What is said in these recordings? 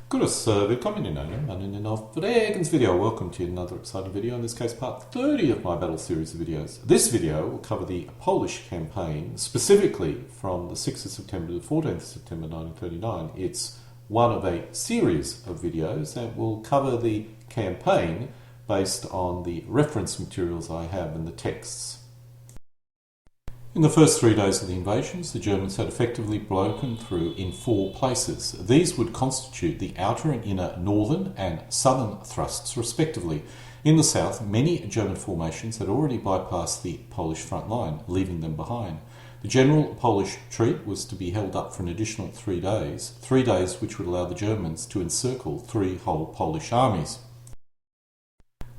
Willkommen in einem neuen video. Welcome to another exciting video, in this case part 30 of my battle series of videos. This video will cover the Polish campaign, specifically from the 6th of September to the 14th of September 1939. It's one of a series of videos that will cover the campaign based on the reference materials I have and the texts. In the first 3 days of the invasions, the Germans had effectively broken through in 4 places. These would constitute the outer and inner northern and southern thrusts, respectively. In the south, many German formations had already bypassed the Polish front line, leaving them behind. The general Polish retreat was to be held up for an additional 3 days, 3 days which would allow the Germans to encircle 3 whole Polish armies.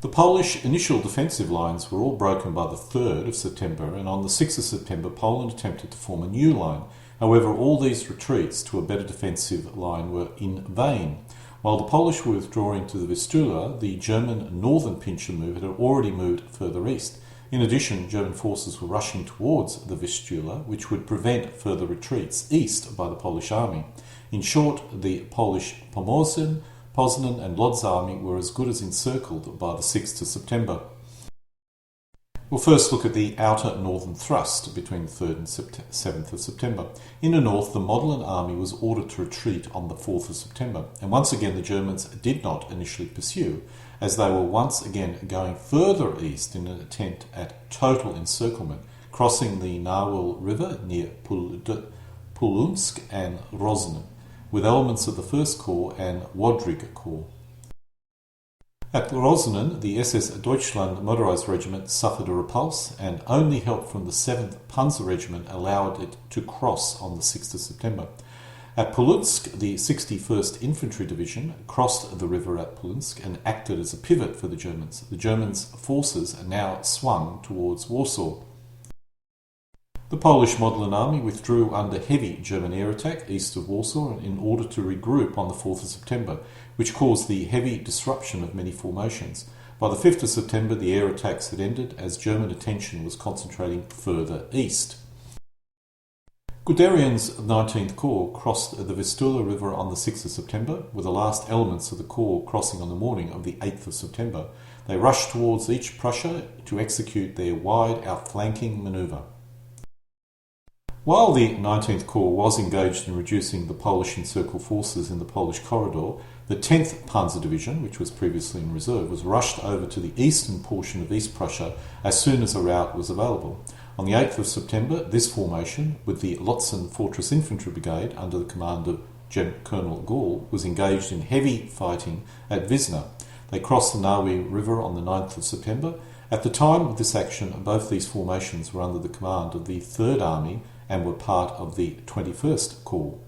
The Polish initial defensive lines were all broken by the 3rd of September, and on the 6th of September Poland attempted to form a new line. However, all these retreats to a better defensive line were in vain. While the Polish were withdrawing to the Vistula, the German northern pincher move had already moved further east. In addition, German forces were rushing towards the Vistula, which would prevent further retreats east by the Polish army. In short, the Polish Poznan and Lodz army were as good as encircled by the 6th of September. We'll first look at the outer northern thrust between the 3rd and 7th of September. In the north, the Modlin army was ordered to retreat on the 4th of September, and once again the Germans did not initially pursue, as they were once again going further east in an attempt at total encirclement, crossing the Narwal River near Pulunsk and Roznen, with elements of the 1st Corps and Wodrig Corps. At Roznen, the SS Deutschland motorized regiment suffered a repulse, and only help from the 7th Panzer Regiment allowed it to cross on the 6th of September. At Pulunsk, the 61st Infantry Division crossed the river at Pulunsk and acted as a pivot for the Germans. The Germans' forces now swung towards Warsaw. The Polish Modlin army withdrew under heavy German air attack east of Warsaw in order to regroup on the 4th of September, which caused the heavy disruption of many formations. By the 5th of September, the air attacks had ended as German attention was concentrating further east. Guderian's 19th Corps crossed the Vistula River on the 6th of September, with the last elements of the Corps crossing on the morning of the 8th of September. They rushed towards East Prussia to execute their wide outflanking manoeuvre. While the 19th Corps was engaged in reducing the Polish encircled forces in the Polish corridor, the 10th Panzer Division, which was previously in reserve, was rushed over to the eastern portion of East Prussia as soon as a route was available. On the 8th of September, this formation, with the Lotzen Fortress Infantry Brigade under the command of Colonel Gall, was engaged in heavy fighting at Wisna. They crossed the Nawi River on the 9th of September. At the time of this action, both these formations were under the command of the 3rd Army and were part of the 21st Corps.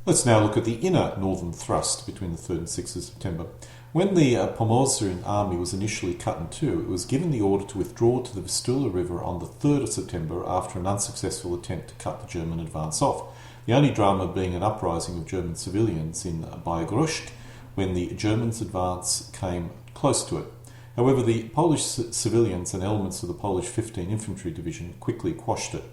Let's now look at the inner northern thrust between the 3rd and 6th of September. When the Pomorzian army was initially cut in two, it was given the order to withdraw to the Vistula River on the 3rd of September after an unsuccessful attempt to cut the German advance off, the only drama being an uprising of German civilians in Bygorsk when the Germans' advance came close to it. However, the Polish civilians and elements of the Polish 15th Infantry Division quickly quashed it.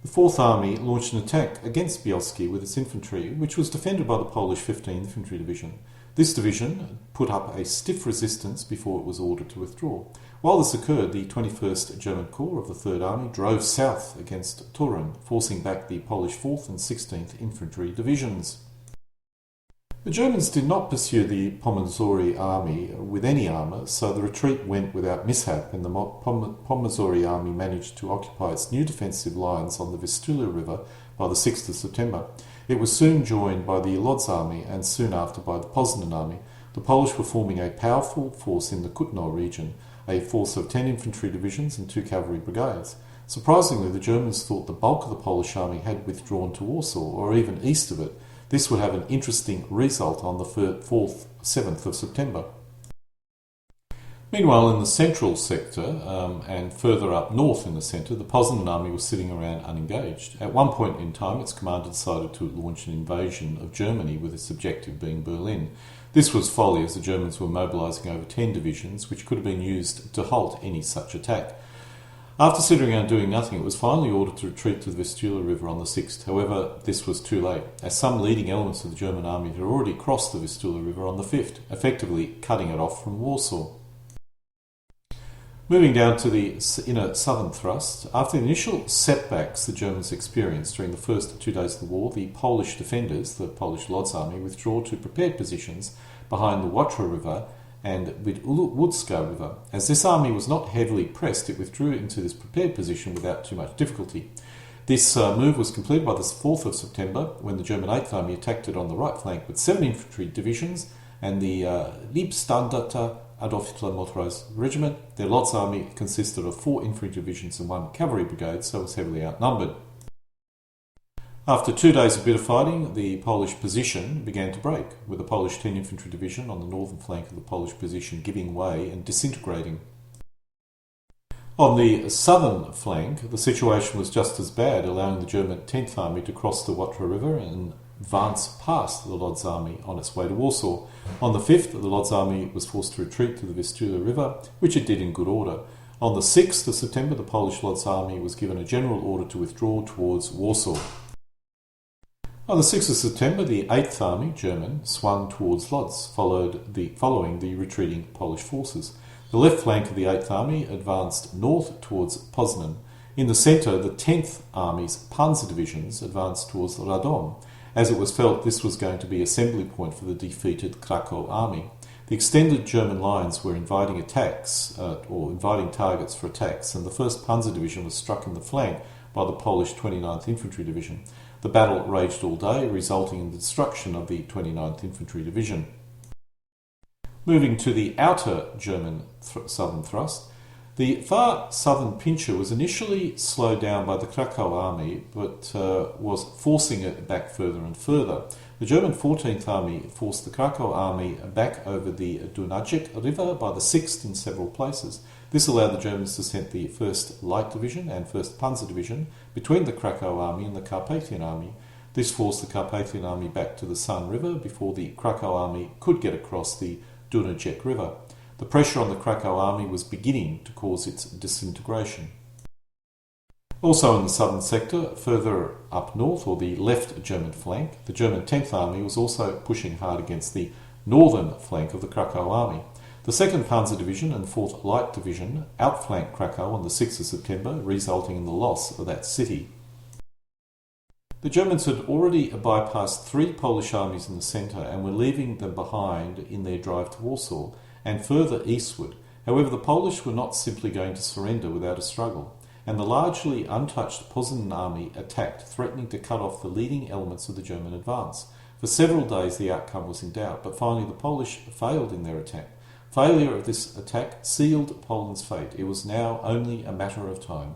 The 4th Army launched an attack against Bielski with its infantry, which was defended by the Polish 15th Infantry Division. This division put up a stiff resistance before it was ordered to withdraw. While this occurred, the 21st German Corps of the 3rd Army drove south against Turin, forcing back the Polish 4th and 16th Infantry Divisions. The Germans did not pursue the Pomorze army with any armour, so the retreat went without mishap, and the Pomorze army managed to occupy its new defensive lines on the Vistula River by the 6th of September. It was soon joined by the Lodz army and soon after by the Poznan army. The Polish were forming a powerful force in the Kutno region, a force of 10 infantry divisions and 2 cavalry brigades. Surprisingly, the Germans thought the bulk of the Polish army had withdrawn to Warsaw, or even east of it. This would have an interesting result on the 7th of September. Meanwhile, in the central sector and further up north in the centre, the Poznan army was sitting around unengaged. At one point in time, its commander decided to launch an invasion of Germany with its objective being Berlin. This was folly, as the Germans were mobilising over 10 divisions, which could have been used to halt any such attack. After sitting around doing nothing, it was finally ordered to retreat to the Vistula River on the 6th. However, this was too late, as some leading elements of the German army had already crossed the Vistula River on the 5th, effectively cutting it off from Warsaw. Moving down to the inner southern thrust, after the initial setbacks the Germans experienced during the first 2 days of the war, the Polish defenders, the Polish Lodz army, withdrew to prepared positions behind the Watra River and Łódzka River. As this army was not heavily pressed, it withdrew into this prepared position without too much difficulty. This move was completed by the 4th of September, when the German 8th Army attacked it on the right flank with 7 infantry divisions and the Liebstandarte Adolf Hitler Motorized Regiment. Their Lodz army consisted of 4 infantry divisions and 1 cavalry brigade, so was heavily outnumbered. After 2 days of bitter fighting, the Polish position began to break, with the Polish 10 Infantry Division on the northern flank of the Polish position giving way and disintegrating. On the southern flank, the situation was just as bad, allowing the German 10th Army to cross the Watra River and advance past the Lodz Army on its way to Warsaw. On the 5th, the Lodz Army was forced to retreat to the Vistula River, which it did in good order. On the 6th of September, the Polish Lodz Army was given a general order to withdraw towards Warsaw. On the 6th of September, the 8th Army, German, swung towards Lodz, following the retreating Polish forces. The left flank of the 8th Army advanced north towards Poznan. In the centre, the 10th Army's panzer divisions advanced towards Radom, as it was felt this was going to be assembly point for the defeated Krakow army. The extended German lines were inviting targets for attacks, and the 1st Panzer Division was struck in the flank by the Polish 29th Infantry Division. The battle raged all day, resulting in the destruction of the 29th Infantry Division. Moving to the outer German southern thrust, the far southern pincher was initially slowed down by the Krakow army, but was forcing it back further and further. The German 14th Army forced the Krakow army back over the Dunajec River by the 6th in several places. This allowed the Germans to send the 1st Light Division and 1st Panzer Division between the Krakow army and the Carpathian army. This forced the Carpathian army back to the San River before the Krakow army could get across the Dunajec River. The pressure on the Krakow army was beginning to cause its disintegration. Also in the southern sector, further up north, or the left German flank, the German 10th Army was also pushing hard against the northern flank of the Krakow army. The 2nd Panzer Division and 4th Light Division outflanked Krakow on the 6th of September, resulting in the loss of that city. The Germans had already bypassed 3 Polish armies in the centre and were leaving them behind in their drive to Warsaw and further eastward. However, the Polish were not simply going to surrender without a struggle, and the largely untouched Poznan army attacked, threatening to cut off the leading elements of the German advance. For several days the outcome was in doubt, but finally the Polish failed in their attack. Failure of this attack sealed Poland's fate. It was now only a matter of time.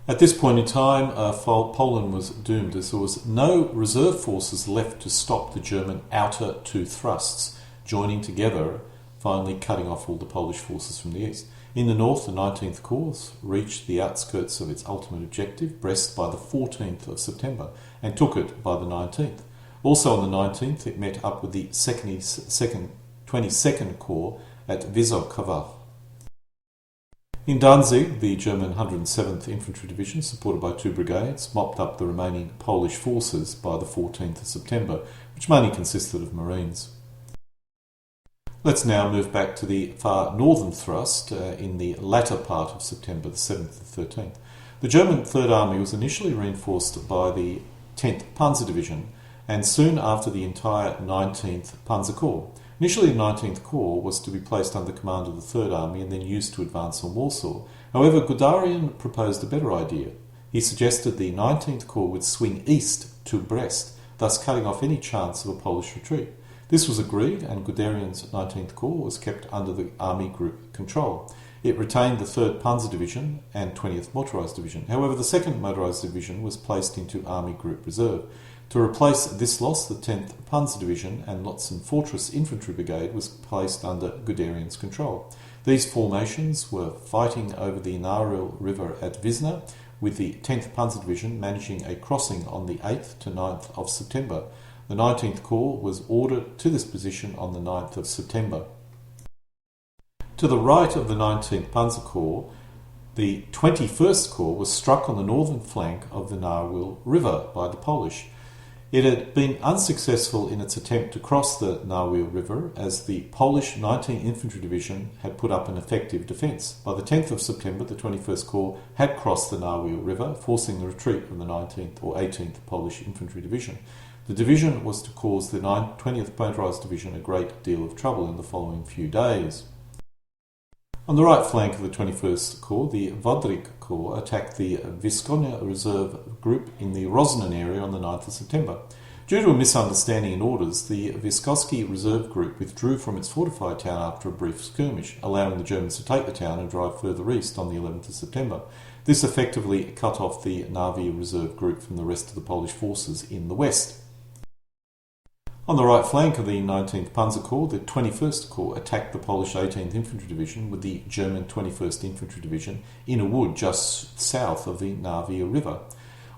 At this point in time, Poland was doomed, as there was no reserve forces left to stop the German outer 2 thrusts, joining together, finally cutting off all the Polish forces from the east. In the north, the 19th Corps reached the outskirts of its ultimate objective, Brest, by the 14th of September, and took it by the 19th. Also on the 19th, it met up with the 22nd Corps at Wysokowa. In Danzig, the German 107th Infantry Division, supported by 2 brigades, mopped up the remaining Polish forces by the 14th of September, which mainly consisted of Marines. Let's now move back to the far northern thrust in the latter part of September, the 7th and 13th. The German 3rd Army was initially reinforced by the 10th Panzer Division, and soon after the entire 19th Panzer Corps. Initially, the 19th Corps was to be placed under command of the 3rd Army and then used to advance on Warsaw. However, Guderian proposed a better idea. He suggested the 19th Corps would swing east to Brest, thus cutting off any chance of a Polish retreat. This was agreed, and Guderian's 19th Corps was kept under the Army Group control. It retained the 3rd Panzer Division and 20th Motorised Division. However, the 2nd Motorised Division was placed into Army Group Reserve. To replace this loss, the 10th Panzer Division and Lützen Fortress Infantry Brigade was placed under Guderian's control. These formations were fighting over the Naril River at Wisna, with the 10th Panzer Division managing a crossing on the 8th to 9th of September. The 19th Corps was ordered to this position on the 9th of September. To the right of the 19th Panzer Corps The 21st Corps was struck on the northern flank of the Narwil River by the Polish. It had been unsuccessful in its attempt to cross the Narwil River as the Polish 19th Infantry Division had put up an effective defence. By the 10th of September, the 21st Corps had crossed the Narwil River, forcing the retreat of the 19th or 18th Polish Infantry Division. The division was to cause the 20th Motorised Division a great deal of trouble in the following few days. On the right flank of the 21st Corps, the Vodrik Corps attacked the Vyskonia Reserve Group in the Roznen area on the 9th of September. Due to a misunderstanding in orders, the Vyskotsky Reserve Group withdrew from its fortified town after a brief skirmish, allowing the Germans to take the town and drive further east on the 11th of September. This effectively cut off the Narvi Reserve Group from the rest of the Polish forces in the west. On the right flank of the 19th Panzer Corps, the 21st Corps attacked the Polish 18th Infantry Division with the German 21st Infantry Division in a wood just south of the Narvia River.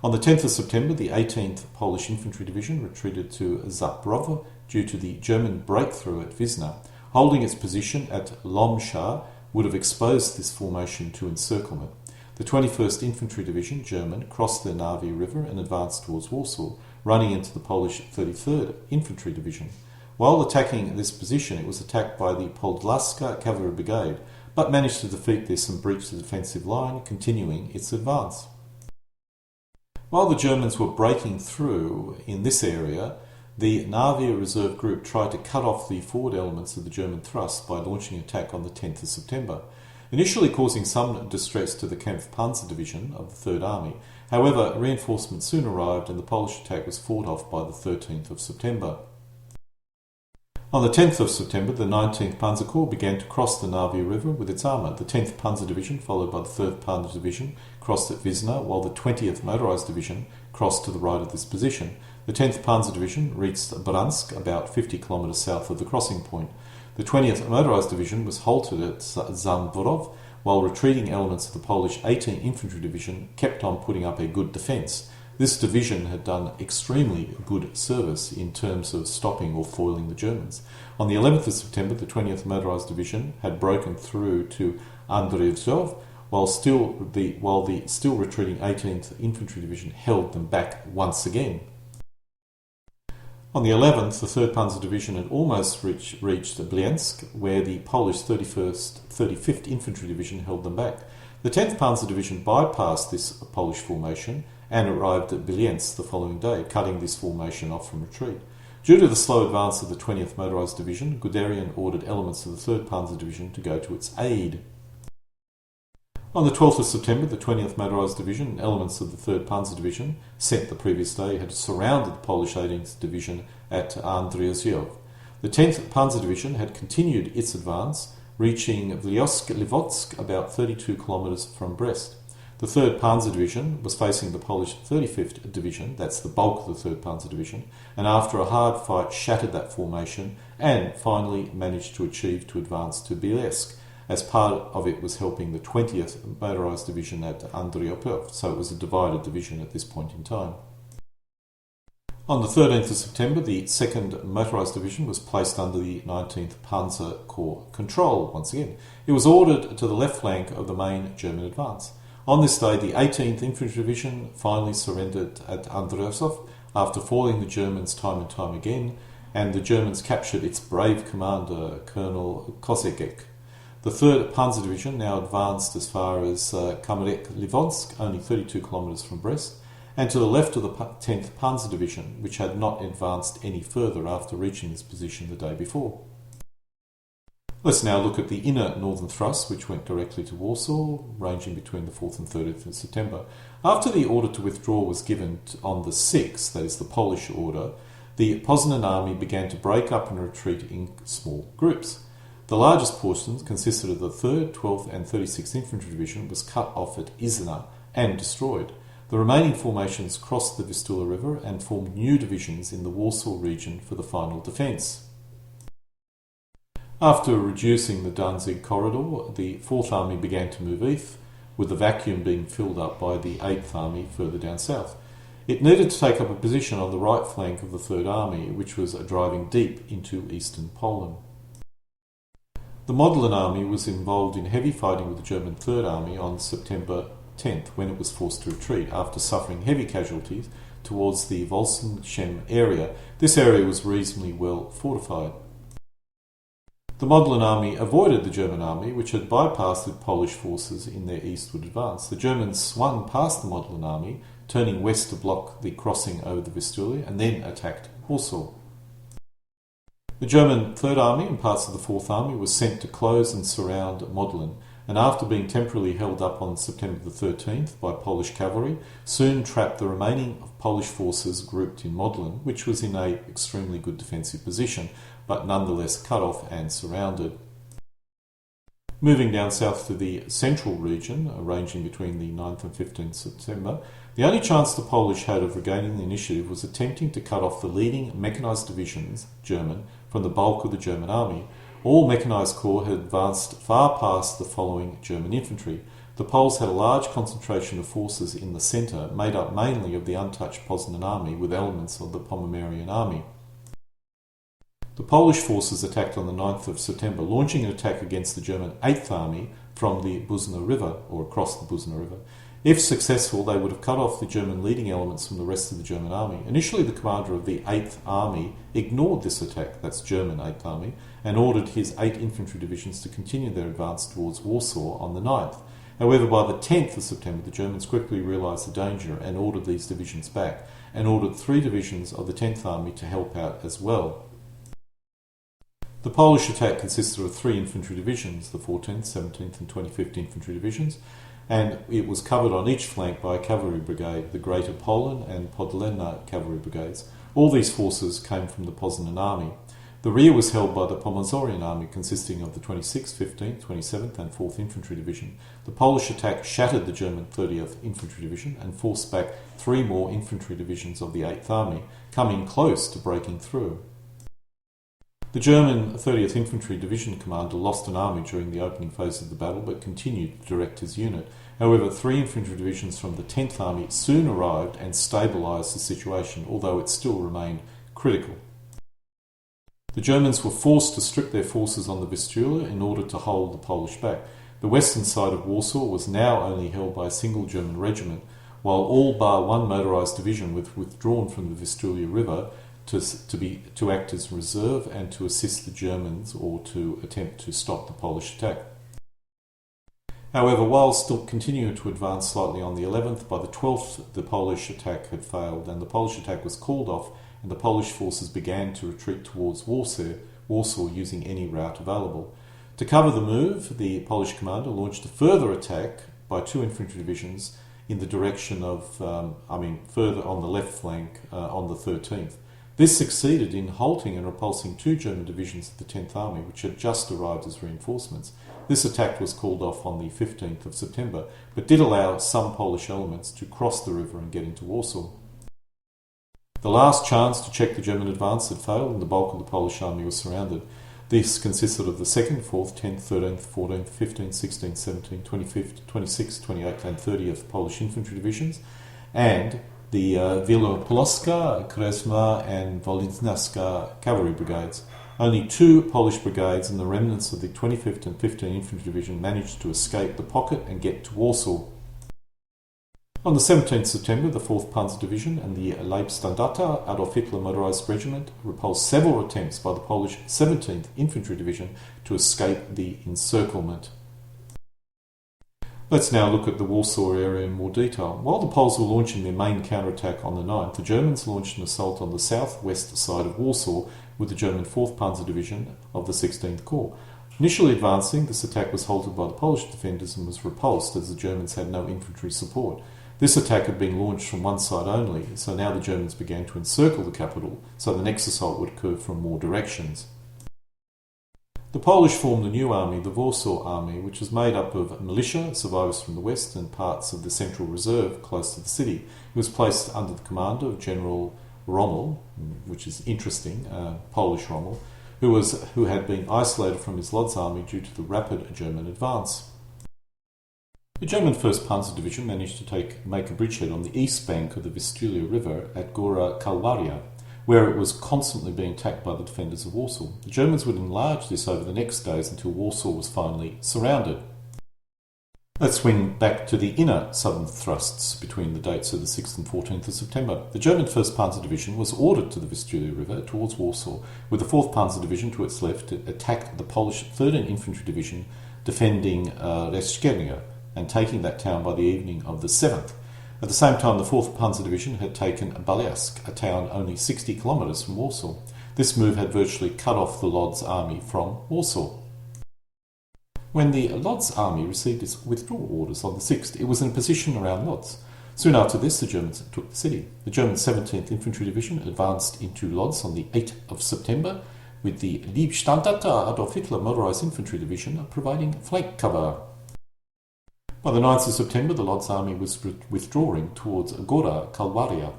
On the 10th of September, the 18th Polish Infantry Division retreated to Zabrov due to the German breakthrough at Wisna. Holding its position at Lomsha would have exposed this formation to encirclement. The 21st Infantry Division, German, crossed the Narvia River and advanced towards Warsaw, running into the Polish 33rd Infantry Division. While attacking this position, it was attacked by the Podlaska Cavalry Brigade, but managed to defeat this and breach the defensive line, continuing its advance. While the Germans were breaking through in this area, the Narvia Reserve Group tried to cut off the forward elements of the German thrust by launching an attack on the 10th of September, initially causing some distress to the Kampfpanzer Division of the Third Army. However, reinforcements soon arrived and the Polish attack was fought off by the 13th of September. On the 10th of September, the 19th Panzer Corps began to cross the Narvia River with its armour. The 10th Panzer Division, followed by the 3rd Panzer Division, crossed at Wisna, while the 20th Motorised Division crossed to the right of this position. The 10th Panzer Division reached Bransk, about 50 kilometres south of the crossing point. The 20th Motorised Division was halted at Zamborov, while retreating elements of the Polish 18th Infantry Division kept on putting up a good defence. This division had done extremely good service in terms of stopping or foiling the Germans. On the 11th of September, the 20th Motorised Division had broken through to Andreyevzhov, while the still retreating 18th Infantry Division held them back once again. On the 11th, the 3rd Panzer Division had almost reached Blinsk, where the Polish 35th Infantry Division held them back. The 10th Panzer Division bypassed this Polish formation and arrived at Blinsk the following day, cutting this formation off from retreat. Due to the slow advance of the 20th Motorised Division, Guderian ordered elements of the 3rd Panzer Division to go to its aid. On the 12th of September, the 20th Motorised Division and elements of the 3rd Panzer Division, sent the previous day, had surrounded the Polish 18th Division at Andreyevzhov. The 10th Panzer Division had continued its advance, reaching Vlyosk-Livotsk about 32 kilometres from Brest. The 3rd Panzer Division was facing the Polish 35th Division, that's the bulk of the 3rd Panzer Division, and after a hard fight shattered that formation and finally managed to achieve to advance to Bielsk, as part of it was helping the 20th Motorised Division at Andreyopov, so it was a divided division at this point in time. On the 13th of September, the 2nd Motorised Division was placed under the 19th Panzer Corps control once again. It was ordered to the left flank of the main German advance. On this day, the 18th Infantry Division finally surrendered at Andreyevzhov after foiling the Germans time and time again, and the Germans captured its brave commander, Colonel Kozegek. The 3rd Panzer Division now advanced as far as Kamerek-Livonsk, only 32 kilometres from Brest, and to the left of the 10th Panzer Division, which had not advanced any further after reaching this position the day before. Let's now look at the inner northern thrust, which went directly to Warsaw, ranging between the 4th and 30th of September. After the order to withdraw was given on the 6th, that is the Polish order, the Poznan army began to break up and retreat in small groups. The largest portions consisted of the 3rd, 12th and 36th Infantry Division was cut off at Izna and destroyed. The remaining formations crossed the Vistula River and formed new divisions in the Warsaw region for the final defence. After reducing the Danzig corridor, the 4th Army began to move east, with the vacuum being filled up by the 8th Army further down south. It needed to take up a position on the right flank of the 3rd Army, which was driving deep into eastern Poland. The Modlin Army was involved in heavy fighting with the German Third Army on September 10th, when it was forced to retreat after suffering heavy casualties towards the Volsengem area. This area was reasonably well fortified. The Modlin Army avoided the German army, which had bypassed the Polish forces in their eastward advance. The Germans swung past the Modlin Army, turning west to block the crossing over the Vistula, and then attacked Warsaw. The German Third Army and parts of the Fourth Army were sent to close and surround Modlin, and after being temporarily held up on September the 13th by Polish cavalry, soon trapped the remaining Polish forces grouped in Modlin, which was in an extremely good defensive position, but nonetheless cut off and surrounded. Moving down south to the central region, ranging between the 9th and 15th September, the only chance the Polish had of regaining the initiative was attempting to cut off the leading mechanised divisions, German, from the bulk of the German army. All mechanised corps had advanced far past the following German infantry. The Poles had a large concentration of forces in the centre, made up mainly of the untouched Poznan army with elements of the Pomeranian army. The Polish forces attacked on the 9th of September, launching an attack against the German 8th Army from the Buzna River, or across the Buzna River. If successful, they would have cut off the German leading elements from the rest of the German army. Initially, the commander of the 8th Army ignored this attack, that's German 8th Army, and ordered his 8 infantry divisions to continue their advance towards Warsaw on the 9th. However, by the 10th of September, the Germans quickly realised the danger and ordered these divisions back, and ordered 3 divisions of the 10th Army to help out as well. The Polish attack consisted of 3 infantry divisions, the 14th, 17th and 25th Infantry Divisions, and it was covered on each flank by a cavalry brigade, the Greater Poland and Podlena cavalry brigades. All these forces came from the Poznan army. The rear was held by the Pomazorian army, consisting of the 26th, 15th, 27th and 4th Infantry Division. The Polish attack shattered the German 30th Infantry Division and forced back 3 more infantry divisions of the 8th Army, coming close to breaking through. The German 30th Infantry Division commander lost an army during the opening phase of the battle, but continued to direct his unit. However, 3 infantry divisions from the 10th Army soon arrived and stabilised the situation, although it still remained critical. The Germans were forced to strip their forces on the Vistula in order to hold the Polish back. The western side of Warsaw was now only held by a single German regiment, while all bar 1 motorised division was withdrawn from the Vistula River to act as reserve and to assist the Germans or to attempt to stop the Polish attack. However, while still continuing to advance slightly on the 11th, by the 12th the Polish attack had failed and the Polish attack was called off, and the Polish forces began to retreat towards Warsaw using any route available. To cover the move, the Polish commander launched a further attack by 2 infantry divisions in the direction of, further on the left flank on the 13th. This succeeded in halting and repulsing 2 German divisions of the 10th Army, which had just arrived as reinforcements. This attack was called off on the 15th of September, but did allow some Polish elements to cross the river and get into Warsaw. The last chance to check the German advance had failed, and the bulk of the Polish army was surrounded. This consisted of the 2nd, 4th, 10th, 13th, 14th, 15th, 16th, 17th, 25th, 26th, 28th and 30th Polish infantry divisions, and the Wielopolska, Kresma and Wolniczka cavalry brigades. Only 2 Polish brigades and the remnants of the 25th and 15th Infantry Division managed to escape the pocket and get to Warsaw. On the 17th September, the 4th Panzer Division and the Leibstandarte Adolf Hitler Motorised Regiment repulsed several attempts by the Polish 17th Infantry Division to escape the encirclement. Let's now look at the Warsaw area in more detail. While the Poles were launching their main counterattack on the 9th, the Germans launched an assault on the southwest side of Warsaw with the German 4th Panzer Division of the 16th Corps. Initially advancing, this attack was halted by the Polish defenders and was repulsed as the Germans had no infantry support. This attack had been launched from one side only, so now the Germans began to encircle the capital, so the next assault would occur from more directions. The Polish formed a new army, the Warsaw Army, which was made up of militia, survivors from the west, and parts of the Central Reserve close to the city. It was placed under the command of General Rommel, which is interesting, Polish Rommel, who had been isolated from his Lodz army due to the rapid German advance. The German 1st Panzer Division managed to make a bridgehead on the east bank of the Vistula River at Gora Kalwaria, where it was constantly being attacked by the defenders of Warsaw. The Germans would enlarge this over the next days until Warsaw was finally surrounded. Let's swing back to the inner southern thrusts between the dates of the 6th and 14th of September. The German 1st Panzer Division was ordered to the Vistula River towards Warsaw, with the 4th Panzer Division to its left to attack the Polish 13th Infantry Division defending Reszczenia and taking that town by the evening of the 7th. At the same time, the 4th Panzer Division had taken Baliask, a town only 60 kilometres from Warsaw. This move had virtually cut off the Lodz army from Warsaw. When the Lodz army received its withdrawal orders on the 6th, it was in position around Lodz. Soon after this, the Germans took the city. The German 17th Infantry Division advanced into Lodz on the 8th of September, with the Liebstandarte Adolf Hitler Motorised Infantry Division providing flank cover. By the 9th of September, the Lodz army was withdrawing towards Gora Calvaria.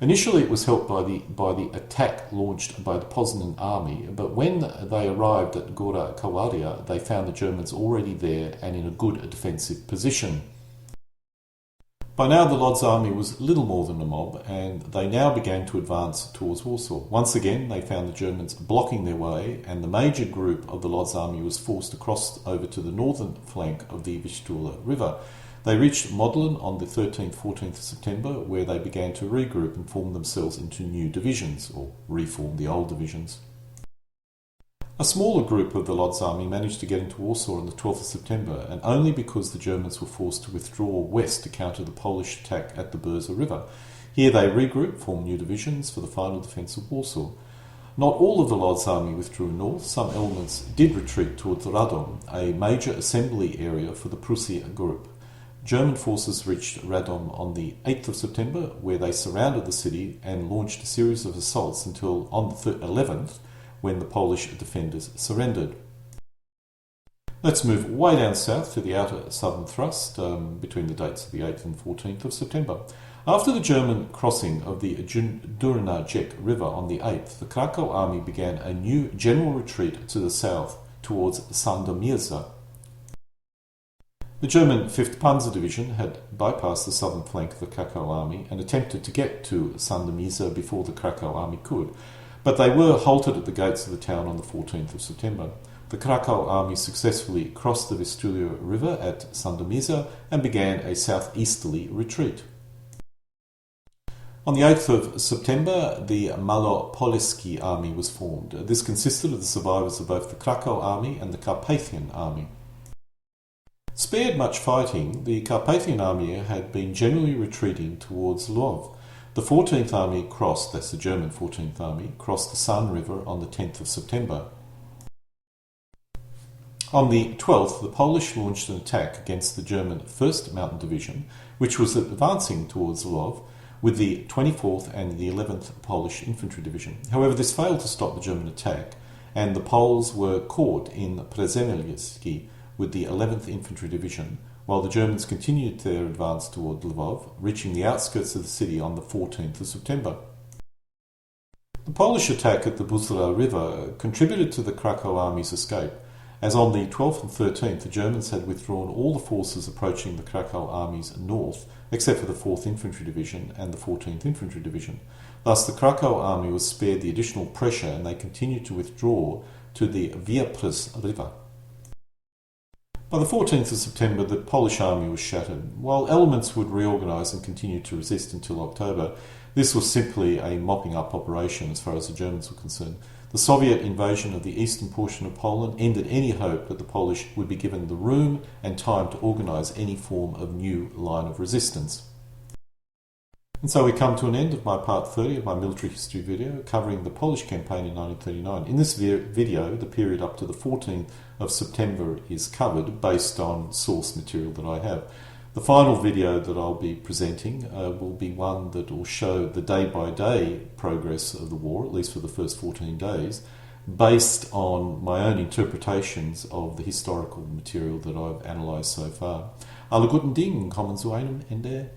Initially, it was helped by the attack launched by the Poznan army, but when they arrived at Gora Calvaria, they found the Germans already there and in a good defensive position. By now, the Lodz army was little more than a mob, and they now began to advance towards Warsaw. Once again, they found the Germans blocking their way, and the major group of the Lodz army was forced to cross over to the northern flank of the Vistula River. They reached Modlin on the 13th, 14th of September, where they began to regroup and form themselves into new divisions, or reform the old divisions. A smaller group of the Lodz army managed to get into Warsaw on the 12th of September, and only because the Germans were forced to withdraw west to counter the Polish attack at the Burza River. Here they regrouped, formed new divisions for the final defence of Warsaw. Not all of the Lodz army withdrew north. Some elements did retreat towards Radom, a major assembly area for the Prussia group. German forces reached Radom on the 8th of September, where they surrounded the city and launched a series of assaults until on the 11th, when the Polish defenders surrendered. Let's move way down south to the outer southern thrust between the dates of the 8th and 14th of September. After the German crossing of the Durna-Jek River on the 8th, the Krakow army began a new general retreat to the south towards Sandomierza. The German 5th Panzer Division had bypassed the southern flank of the Krakow army and attempted to get to Sandomierza before the Krakow army could, but they were halted at the gates of the town on the 14th of September. The Krakow army successfully crossed the Vistula River at Sandomierza and began a southeasterly retreat. On the 8th of September, the Malopoleski army was formed. This consisted of the survivors of both the Krakow army and the Carpathian army. Spared much fighting, the Carpathian army had been generally retreating towards Lwów. The 14th Army crossed, that's the German 14th Army, crossed the San River on the 10th of September. On the 12th, the Polish launched an attack against the German 1st Mountain Division, which was advancing towards Lwów, with the 24th and the 11th Polish Infantry Division. However, this failed to stop the German attack, and the Poles were caught in Przemyślski with the 11th Infantry Division, while the Germans continued their advance toward Lwów, reaching the outskirts of the city on the 14th of September. The Polish attack at the Buzla River contributed to the Krakow army's escape, as on the 12th and 13th the Germans had withdrawn all the forces approaching the Krakow army's north, except for the 4th Infantry Division and the 14th Infantry Division. Thus the Krakow army was spared the additional pressure, and they continued to withdraw to the Dniepr River. By the 14th of September, the Polish army was shattered. While elements would reorganise and continue to resist until October, this was simply a mopping-up operation as far as the Germans were concerned. The Soviet invasion of the eastern portion of Poland ended any hope that the Polish would be given the room and time to organise any form of new line of resistance. And so we come to an end of my part 30 of my military history video covering the Polish campaign in 1939. In this video, the period up to the 14th of September is covered based on source material that I have. The final video that I'll be presenting will be one that will show the day-by-day progress of the war, at least for the first 14 days, based on my own interpretations of the historical material that I've analysed so far. Alle guten Dinge kommen zu einem Ende.